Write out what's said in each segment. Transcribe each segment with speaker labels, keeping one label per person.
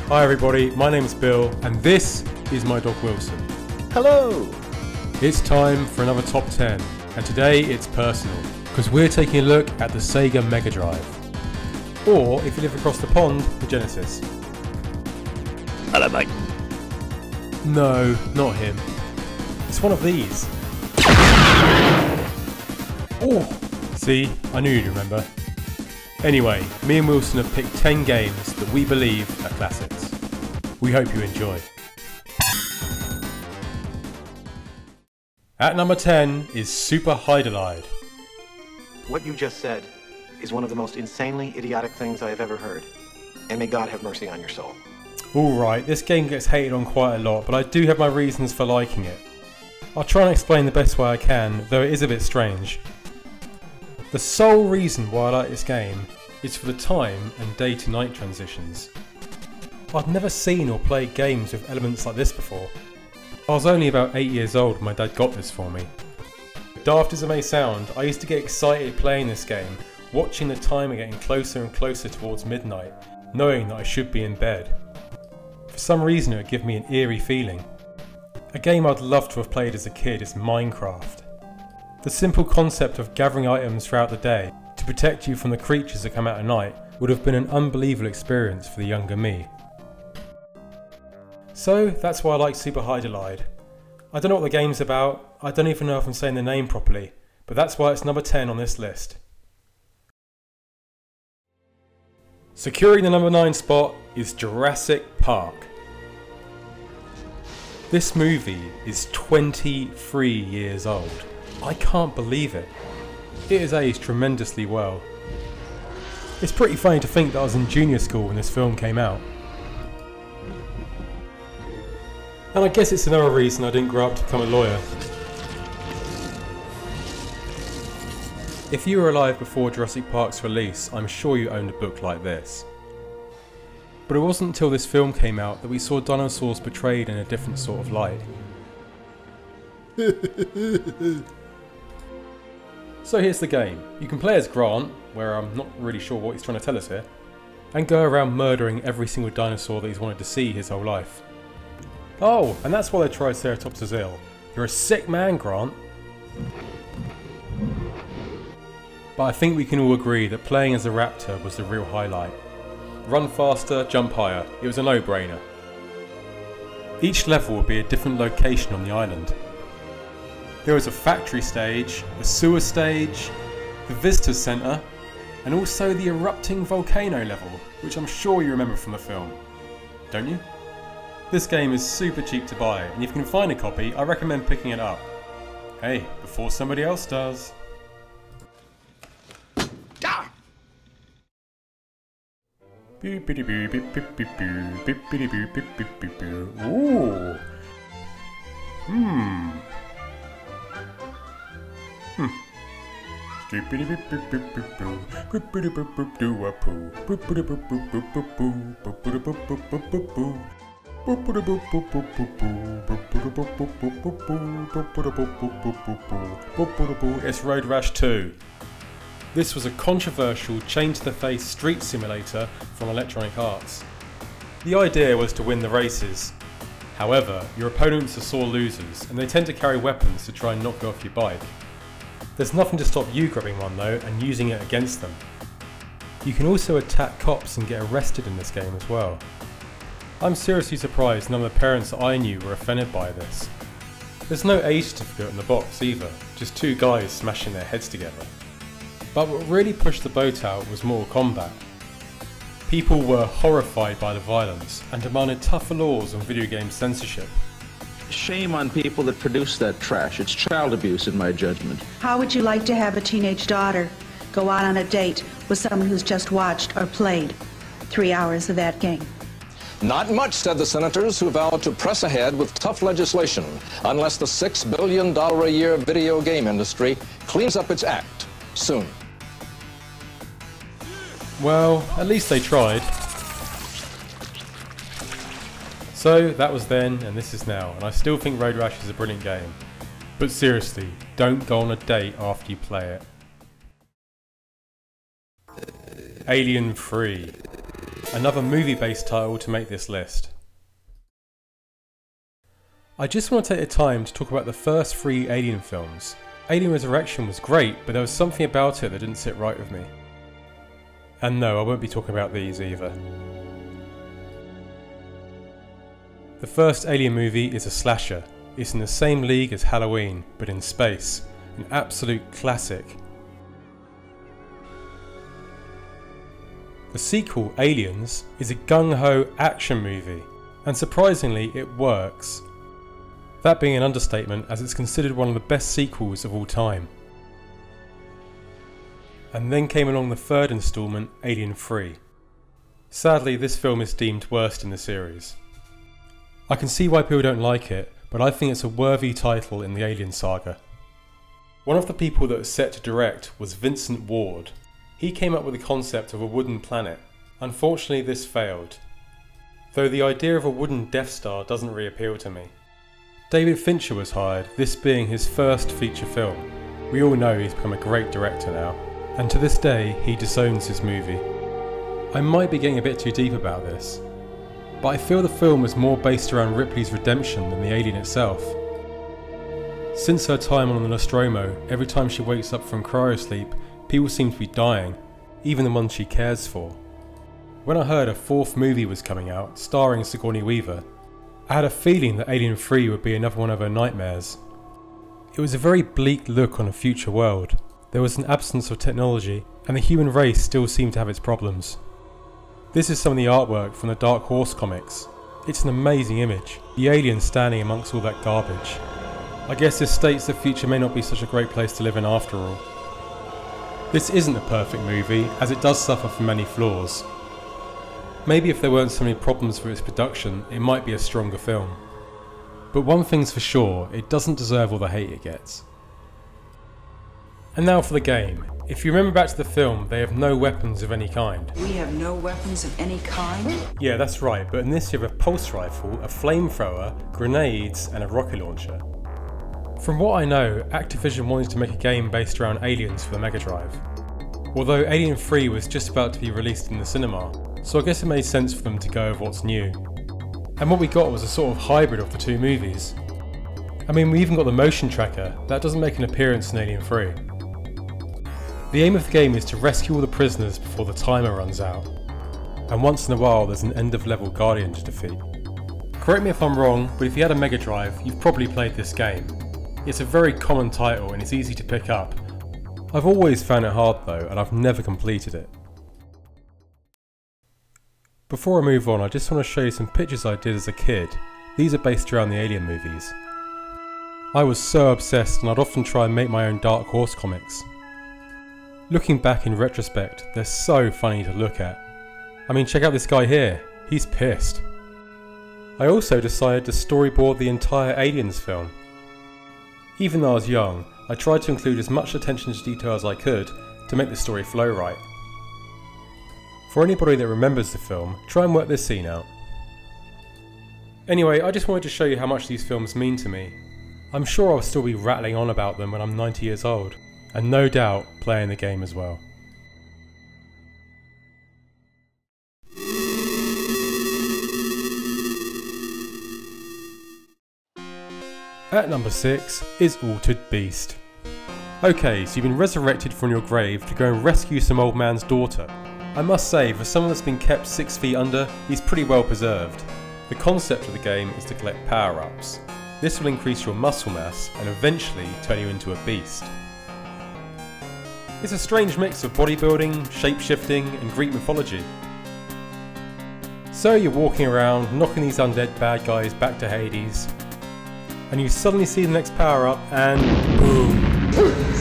Speaker 1: Hi everybody, my name is Bill and this is my dog Wilson.
Speaker 2: Hello!
Speaker 1: It's time for another top 10 and today it's personal because we're taking a look at the Sega Megadrive. Or if you live across the pond, the Genesis.
Speaker 2: Hello mate.
Speaker 1: No, not him. It's one of these. Oh! See, I knew you'd remember. Anyway, me and Wilson have picked 10 games that we believe are classics. We hope you enjoy. At number 10 is Super Hide-a-Lide.
Speaker 3: What you just said is one of the most insanely idiotic things I have ever heard. And may God have mercy on your soul.
Speaker 1: Alright, this game gets hated on quite a lot, but I do have my reasons for liking it. I'll try and explain the best way I can, though it is a bit strange. The sole reason why I like this game is for the time and day to night transitions. I'd never seen or played games with elements like this before. I was only about 8 years old when my dad got this for me. Daft as it may sound, I used to get excited playing this game, watching the timer getting closer and closer towards midnight, knowing that I should be in bed. For some reason it would give me an eerie feeling. A game I'd love to have played as a kid is Minecraft. The simple concept of gathering items throughout the day to protect you from the creatures that come out at night would have been an unbelievable experience for the younger me. So that's why I like Super Hide-a-Lide. I don't know what the game's about, I don't even know if I'm saying the name properly, but that's why it's number 10 on this list. Securing the number 9 spot is Jurassic Park. This movie is 23 years old. I can't believe it. It has aged tremendously well. It's pretty funny to think that I was in junior school when this film came out. And I guess it's another reason I didn't grow up to become a lawyer. If you were alive before Jurassic Park's release, I'm sure you owned a book like this. But it wasn't until this film came out that we saw dinosaurs portrayed in a different sort of light. So here's the game. You can play as Grant, where I'm not really sure what he's trying to tell us here, and go around murdering every single dinosaur that he's wanted to see his whole life. Oh, and that's why the Triceratops is ill. You're a sick man, Grant. But I think we can all agree that playing as a raptor was the real highlight. Run faster, jump higher. It was a no-brainer. Each level would be a different location on the island. There was a factory stage, a sewer stage, the visitor centre, and also the erupting volcano level, which I'm sure you remember from the film. Don't you? This game is super cheap to buy, and if you can find a copy, I recommend picking it up. Hey, before somebody else does. Ooh. It's Road Rash 2. This was a controversial chain-to-the-face street simulator from Electronic Arts. The idea was to win the races. However, your opponents are sore losers and they tend to carry weapons to try and knock you off your bike. There's nothing to stop you grabbing one though and using it against them. You can also attack cops and get arrested in this game as well. I'm seriously surprised none of the parents that I knew were offended by this. There's no age certificate in the box either, just two guys smashing their heads together. But what really pushed the boat out was Mortal Kombat. People were horrified by the violence and demanded tougher laws on video game censorship.
Speaker 4: Shame on people that produce that trash. It's child abuse in my judgment.
Speaker 5: How would you like to have a teenage daughter go out on a date with someone who's just watched or played 3 hours of that game?
Speaker 6: Not much, said the senators, who vowed to press ahead with tough legislation unless the $6 billion a year video game industry cleans up its act soon.
Speaker 1: Well, at least they tried. So that was then and this is now, and I still think Road Rash is a brilliant game. But seriously, don't go on a date after you play it. Alien 3. another movie-based title to make this list. I just want to take the time to talk about the first 3 Alien films. Alien Resurrection was great, but there was something about it that didn't sit right with me. And no, I won't be talking about these either. The first Alien movie is a slasher. It's in the same league as Halloween, but in space. An absolute classic. The sequel, Aliens, is a gung-ho action movie, and surprisingly it works. That being an understatement, as it's considered one of the best sequels of all time. And then came along the third instalment, Alien 3. Sadly, this film is deemed worst in the series. I can see why people don't like it, but I think it's a worthy title in the Alien saga. One of the people that was set to direct was Vincent Ward. He came up with the concept of a wooden planet. Unfortunately, this failed. Though the idea of a wooden Death Star doesn't really appeal to me. David Fincher was hired, this being his first feature film. We all know he's become a great director now, and to this day he disowns his movie. I might be getting a bit too deep about this, but I feel the film was more based around Ripley's redemption than the alien itself. Since her time on the Nostromo, every time she wakes up from cryosleep, people seem to be dying, even the ones she cares for. When I heard a 4th movie was coming out, starring Sigourney Weaver, I had a feeling that Alien 3 would be another one of her nightmares. It was a very bleak look on a future world. There was an absence of technology, and the human race still seemed to have its problems. This is some of the artwork from the Dark Horse comics. It's an amazing image, the alien standing amongst all that garbage. I guess this states the future may not be such a great place to live in after all. This isn't a perfect movie, as it does suffer from many flaws. Maybe if there weren't so many problems with its production, it might be a stronger film. But one thing's for sure, it doesn't deserve all the hate it gets. And now for the game. If you remember back to the film, they have no weapons of any kind.
Speaker 7: We have no weapons of any kind?
Speaker 1: Yeah, that's right, but in this you have a pulse rifle, a flamethrower, grenades, and a rocket launcher. From what I know, Activision wanted to make a game based around aliens for the Megadrive. Although Alien 3 was just about to be released in the cinema, so I guess it made sense for them to go with what's new. And what we got was a sort of hybrid of the 2 movies. I mean, we even got the motion tracker, that doesn't make an appearance in Alien 3. The aim of the game is to rescue all the prisoners before the timer runs out, and once in a while there's an end of level guardian to defeat. Correct me if I'm wrong, but if you had a Mega Drive, you've probably played this game. It's a very common title and it's easy to pick up. I've always found it hard though, and I've never completed it. Before I move on, I just want to show you some pictures I did as a kid. These are based around the Alien movies. I was so obsessed and I'd often try and make my own Dark Horse comics. Looking back in retrospect, they're so funny to look at. I mean, check out this guy here, he's pissed. I also decided to storyboard the entire Aliens film. Even though I was young, I tried to include as much attention to detail as I could to make the story flow right. For anybody that remembers the film, try and work this scene out. Anyway, I just wanted to show you how much these films mean to me. I'm sure I'll still be rattling on about them when I'm 90 years old, and no doubt playing the game as well. At number 6 is Altered Beast. Okay, so you've been resurrected from your grave to go and rescue some old man's daughter. I must say, for someone that's been kept 6 feet under, he's pretty well preserved. The concept of the game is to collect power-ups. This will increase your muscle mass and eventually turn you into a beast. It's a strange mix of bodybuilding, shape-shifting and Greek mythology. So you're walking around, knocking these undead bad guys back to Hades, and you suddenly see the next power-up and boom!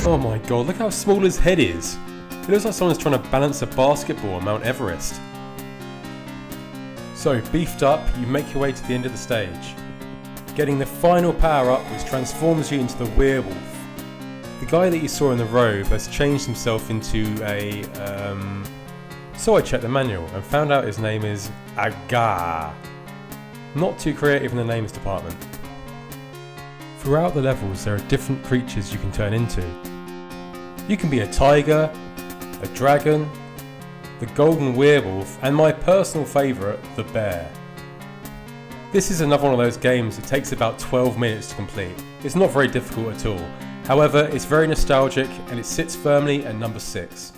Speaker 1: Oh my god, look how small his head is! It looks like someone's trying to balance a basketball on Mount Everest. So, beefed up, you make your way to the end of the stage, getting the final power-up which transforms you into the werewolf. The guy that you saw in the robe has changed himself into a... So I checked the manual and found out his name is Agar. Not too creative in the names department. Throughout the levels there are different creatures you can turn into. You can be a tiger, a dragon, the golden werewolf, and my personal favourite, the bear. This is another one of those games that takes about 12 minutes to complete. It's not very difficult at all. However, it's very nostalgic and it sits firmly at number 6.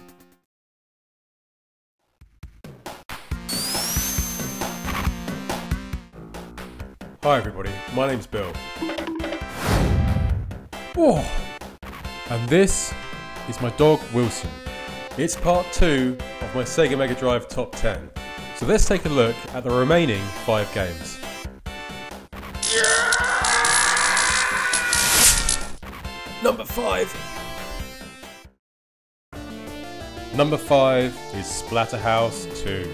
Speaker 1: Hi everybody, my name's Bill. Whoa! And this is my dog Wilson. It's part 2 of my Sega Megadrive top 10. So let's take a look at the remaining 5 games. Number 5! Number 5 is Splatterhouse II.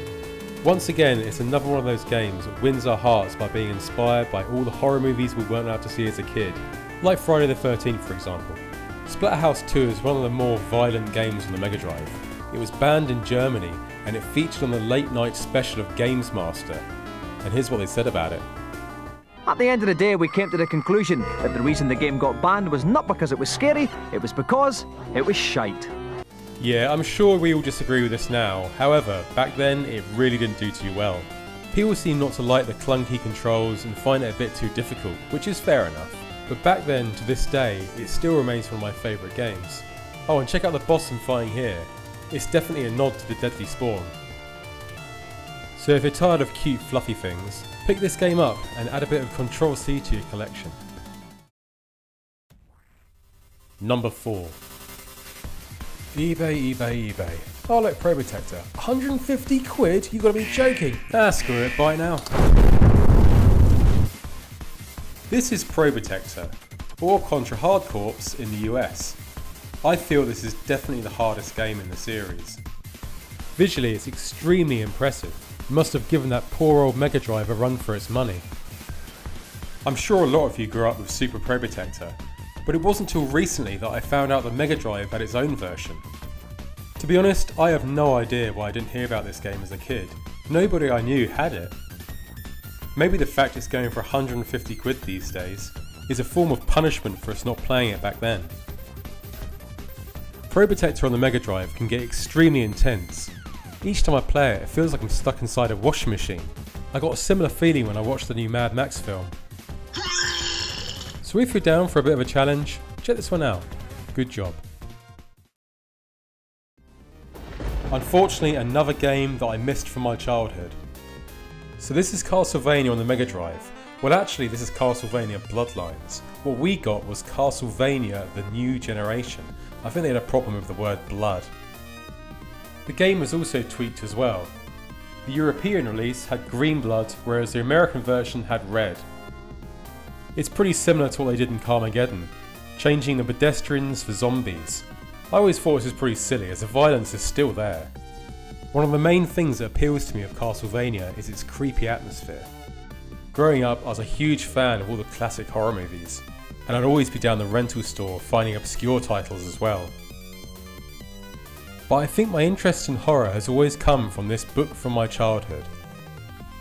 Speaker 1: Once again, it's another one of those games that wins our hearts by being inspired by all the horror movies we weren't allowed to see as a kid, like Friday the 13th for example. Splatterhouse 2 is one of the more violent games on the Mega Drive. It was banned in Germany and it featured on the late night special of Games Master. And here's what they said about it.
Speaker 8: At the end of the day, we came to the conclusion that the reason the game got banned was not because it was scary, it was because it was shite.
Speaker 1: Yeah, I'm sure we all disagree with this now. However, back then it really didn't do too well. People seem not to like the clunky controls and find it a bit too difficult, which is fair enough. But back then, to this day, it still remains one of my favourite games. Oh, and check out the boss I'm fighting here. It's definitely a nod to the Deadly Spawn. So if you're tired of cute fluffy things, pick this game up and add a bit of Control-C to your collection. Number 4. eBay. Oh look, Probotector. 150 quid? You gotta be joking. Ah, screw it, buy it now. This is Probotector, or Contra Hard Corps in the US. I feel this is definitely the hardest game in the series. Visually, it's extremely impressive. It must have given that poor old Mega Drive a run for its money. I'm sure a lot of you grew up with Super Probotector, but it wasn't until recently that I found out the Mega Drive had its own version. To be honest, I have no idea why I didn't hear about this game as a kid. Nobody I knew had it. Maybe the fact it's going for 150 quid these days is a form of punishment for us not playing it back then. Probotector on the Mega Drive can get extremely intense. Each time I play it, it feels like I'm stuck inside a washing machine. I got a similar feeling when I watched the new Mad Max film. So if you're down for a bit of a challenge, check this one out. Good job. Unfortunately, another game that I missed from my childhood. So this is Castlevania on the Mega Drive. Well actually this is Castlevania Bloodlines. What we got was Castlevania the New Generation. I think they had a problem with the word blood. The game was also tweaked as well. The European release had green blood, whereas the American version had red. It's pretty similar to what they did in Carmageddon, changing the pedestrians for zombies. I always thought this was pretty silly as the violence is still there. One of the main things that appeals to me of Castlevania is its creepy atmosphere. Growing up, I was a huge fan of all the classic horror movies, and I'd always be down the rental store finding obscure titles as well. But I think my interest in horror has always come from this book from my childhood.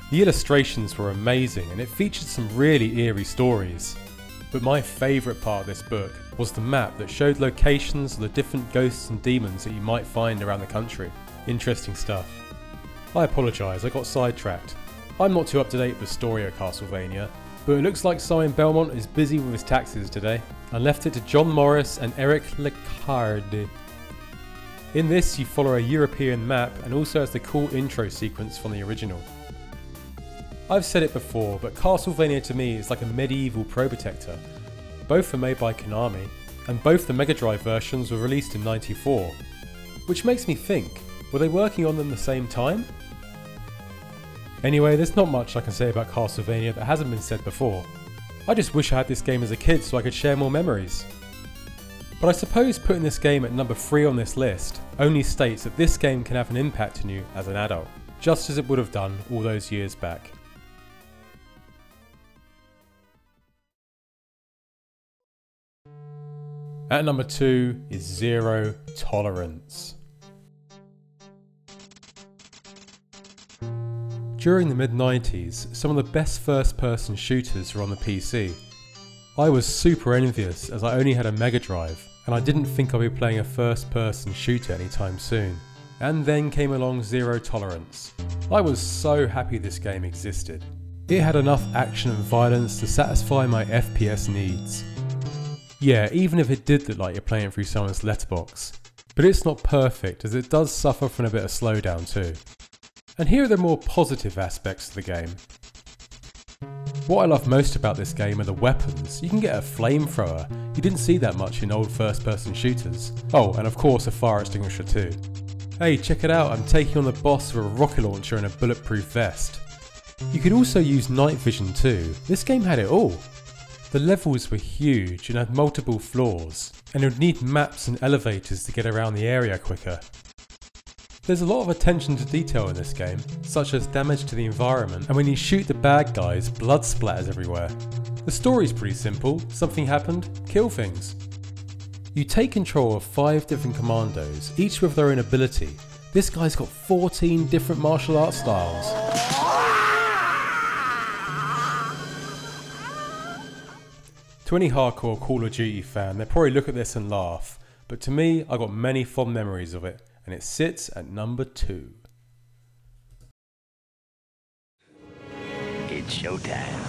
Speaker 1: The illustrations were amazing and it featured some really eerie stories. But my favourite part of this book was the map that showed locations of the different ghosts and demons that you might find around the country. Interesting stuff. I apologise, I got sidetracked. I'm not too up to date with the story of Castlevania, but it looks like Simon Belmont is busy with his taxes today and left it to John Morris and Eric Lecard. In this you follow a European map and also has the cool intro sequence from the original. I've said it before, but Castlevania to me is like a medieval Probotector. Both were made by Konami, and both the Mega Drive versions were released in '94. Which makes me think, were they working on them the same time? Anyway, there's not much I can say about Castlevania that hasn't been said before. I just wish I had this game as a kid so I could share more memories. But I suppose putting this game at number 3 on this list only states that this game can have an impact on you as an adult, just as it would have done all those years back. At number 2 is Zero Tolerance. During the mid-90s, some of the best first-person shooters were on the PC. I was super envious as I only had a Mega Drive, and I didn't think I'd be playing a first-person shooter anytime soon. And then came along Zero Tolerance. I was so happy this game existed. It had enough action and violence to satisfy my FPS needs. Yeah, even if it did look like you're playing through someone's letterbox. But it's not perfect, as it does suffer from a bit of slowdown too. And here are the more positive aspects of the game. What I love most about this game are the weapons. You can get a flamethrower. You didn't see that much in old first-person shooters. Oh, and of course a fire extinguisher too. Hey, check it out, I'm taking on the boss with a rocket launcher and a bulletproof vest. You could also use night vision too. This game had it all. The levels were huge and had multiple floors, and you'd need maps and elevators to get around the area quicker. There's a lot of attention to detail in this game, such as damage to the environment, and when you shoot the bad guys, blood splatters everywhere. The story's pretty simple. Something happened, kill things. You take control of 5 different commandos, each with their own ability. This guy's got 14 different martial arts styles. To any hardcore Call of Duty fan, they'll probably look at this and laugh, but to me, I got many fond memories of it, and it sits at number 2.
Speaker 2: It's showtime.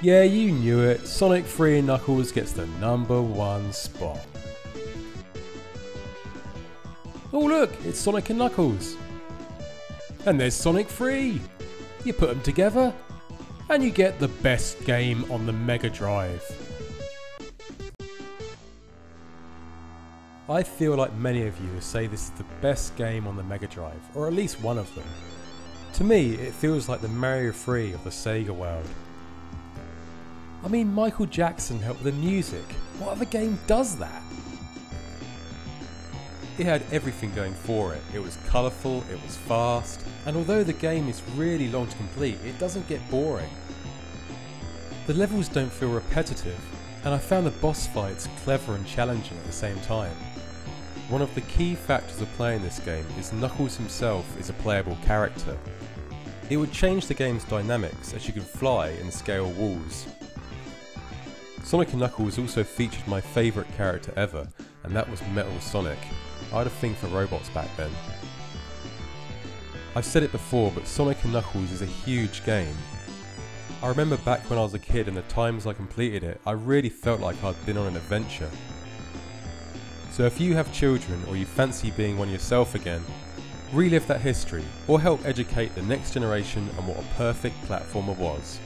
Speaker 1: Yeah, you knew it, Sonic 3 and Knuckles gets the number 1 spot. Oh look, it's Sonic and Knuckles. And there's Sonic 3. You put them together, and you get the best game on the Megadrive. I feel like many of you will say this is the best game on the Megadrive, or at least one of them. To me, it feels like the Mario 3 of the Sega world. I mean, Michael Jackson helped with the music. What other game does that? It had everything going for it. It was colourful, it was fast, and although the game is really long to complete, it doesn't get boring. The levels don't feel repetitive, and I found the boss fights clever and challenging at the same time. One of the key factors of playing this game is Knuckles himself is a playable character. It would change the game's dynamics as you could fly and scale walls. Sonic & Knuckles also featured my favourite character ever, and that was Metal Sonic. I had a thing for robots back then. I've said it before, but Sonic & Knuckles is a huge game. I remember back when I was a kid and the times I completed it, I really felt like I'd been on an adventure. So if you have children or you fancy being one yourself again, relive that history or help educate the next generation on what a perfect platformer was.